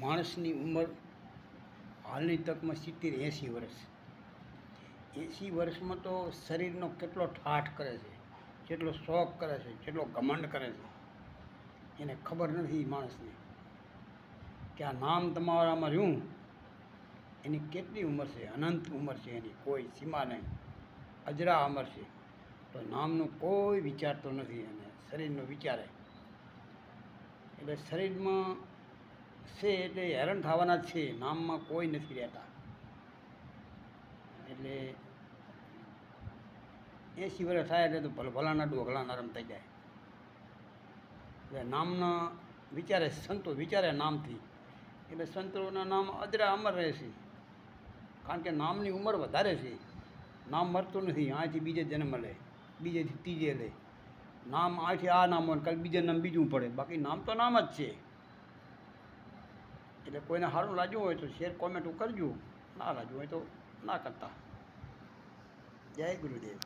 માણસની ઉંમર હાલની તકમાં 70-80 વર્ષ. 80 વર્ષમાં તો શરીરનો કેટલો ઠાઠ કરે છે, કેટલો શોખ કરે છે, કેટલો ઘમંડ કરે છે, એને ખબર નથી માણસને કે આ નામ તમારામાં રહ્યું એની કેટલી ઉંમર છે, અનંત ઉંમર છે, એની કોઈ સીમા નહીં, અજરા અમર છે. તો નામનો કોઈ વિચારતો નથી, એને શરીરનો વિચારે. એટલે શરીરમાં છે એટલે હેરાન થવાના જ છે, નામમાં કોઈ નથી રહેતા. એટલે 80 વર્ષ થાય એટલે તો ભલાના ડોગલા નરમ થઈ જાય. એટલે નામના વિચારે, સંતો વિચારે નામથી, એટલે સંતોના નામ અજરા અમર રહેશે. કારણ કે નામની ઉંમર વધારે છે. નામ મરતું નથી, અહીંથી બીજે જન્મ લે, બીજેથી ત્રીજે લે. નામ અહીંથી આ નામ હોય, કાલે બીજે નામ બીજું પડે, બાકી નામ તો નામ જ છે. એટલે કોઈને સારું લાગ્યું હોય તો શેર કોમેન્ટ કરજો, ના લાગ્યું હોય તો ના કરતા. જય ગુરુદેવ.